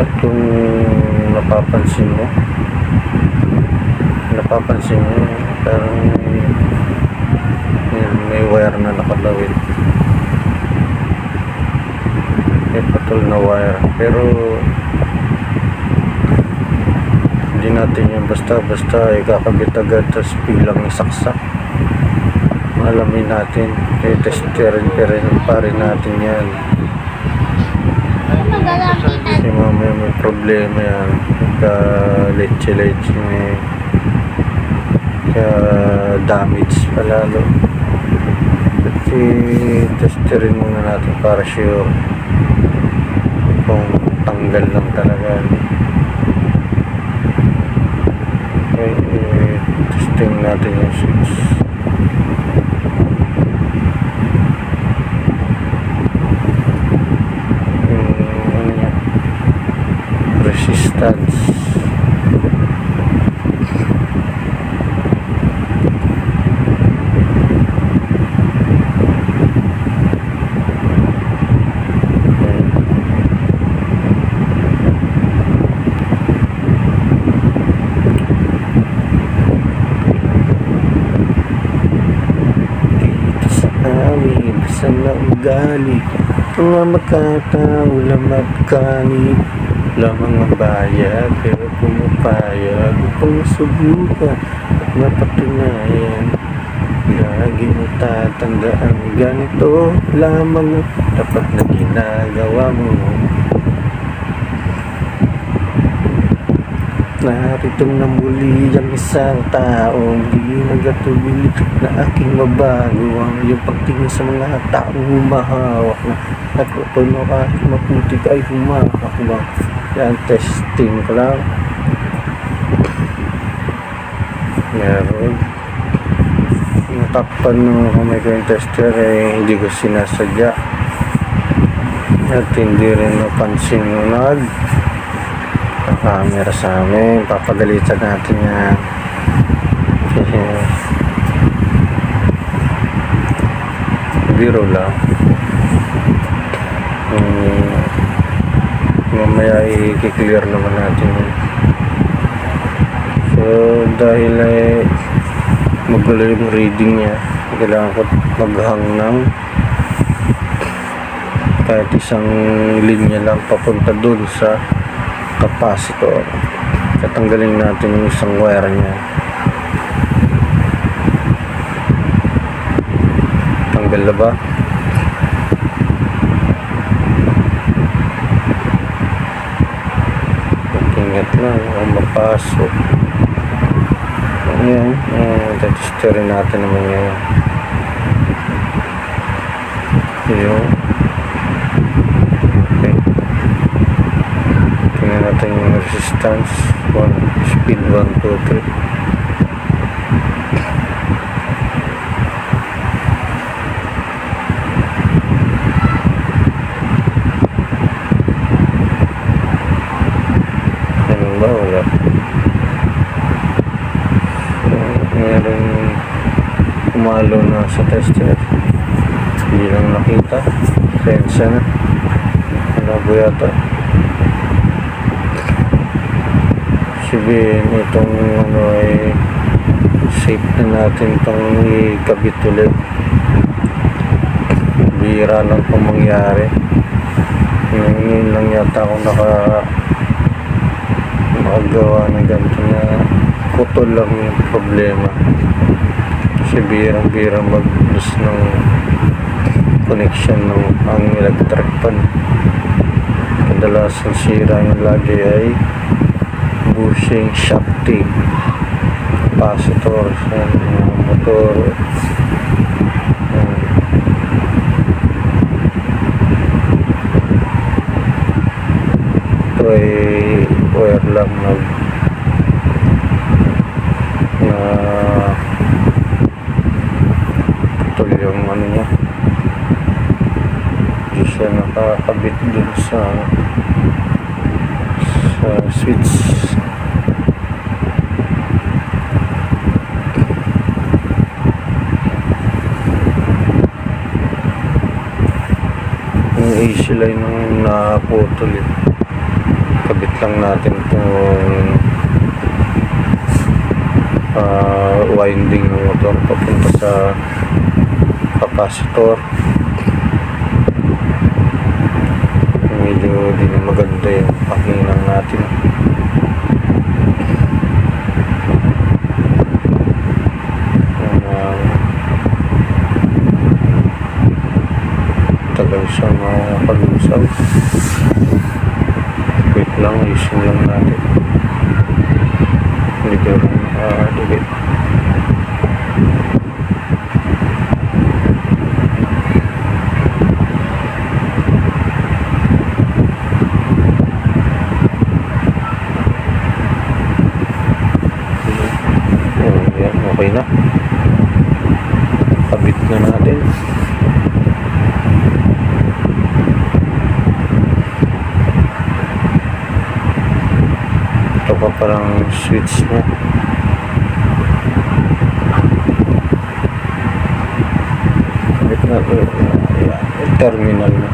At kung napapansin mo parang may wire na nakalawit, may patol na wire, pero hindi natin yung basta ikakabit agad tapos biglang isaksak. Alamin natin, testerin pa rin natin yan kasi mamaya may problema yan, ka leche ka damage palalo. Kasi testerin muna natin para sure kung tanggal lang talaga. Okay, testing natin yung switch. Resistance. Saan na ugali mga magkatao lamang kani lamang mabayad pero pumapayag upang masubukan at mapatunayan. Lagi mo tatandaan ganito lamang dapat na ginagawa mo. Narito na muli ang isang taong di nagatubili na aking mabago ang iyong pagtingin sa mga taong humahawak na nagpupuno ka at maputik ay humahawak. Yan, testing ko lang. Meron. Natakpan nung kamay ko yung tester hindi ko sinasadya at hindi rin napansin nung camera sa amin. Papagalitan natin yan. Biro lang. Mamaya i-clear naman natin yun. So dahil magulo yung reading niya, kailangan ko maghang ng kahit isang linya lang papunta dun sa capacitor. Tatanggalin natin yung isang wire niya. Tanggal na ba? Ingat lang kung mapasok. Ayan, testerin natin naman ngayon. Yun. Tingnan natin yung resistance. Speed 1, 2, 3. Ano ba? Wala. Meron umalo na sa tester. Hindi lang nakita. Sensya na. Malabo yata. Sabihin itong ay safe na natin itong ikabit ulit. Bira lang itong mangyari. Ngayon lang yata ako nakagawa ng ganito na putol lang yung problema. Kasi birang mag-lose ng connection ng ang electric pan. Kadalasan sira yung lagi ay bushing shafting, capacitor sa motor. Ito ay wire lang na putol yung ano niya. Hindi siya nakakabit dun sa switch. Yung AC line nung naputol lang natin itong winding ng motor papunta sa capacitor. Medyo di na maganda yung pakinang natin. Tagal siya makalusaw. Wait lang, ayusin lang natin. Hindi ka lang nakadikit. Yan, okay na. Kabit na natin. Ito pa parang switch na. Kabit na. Ayan, terminal na.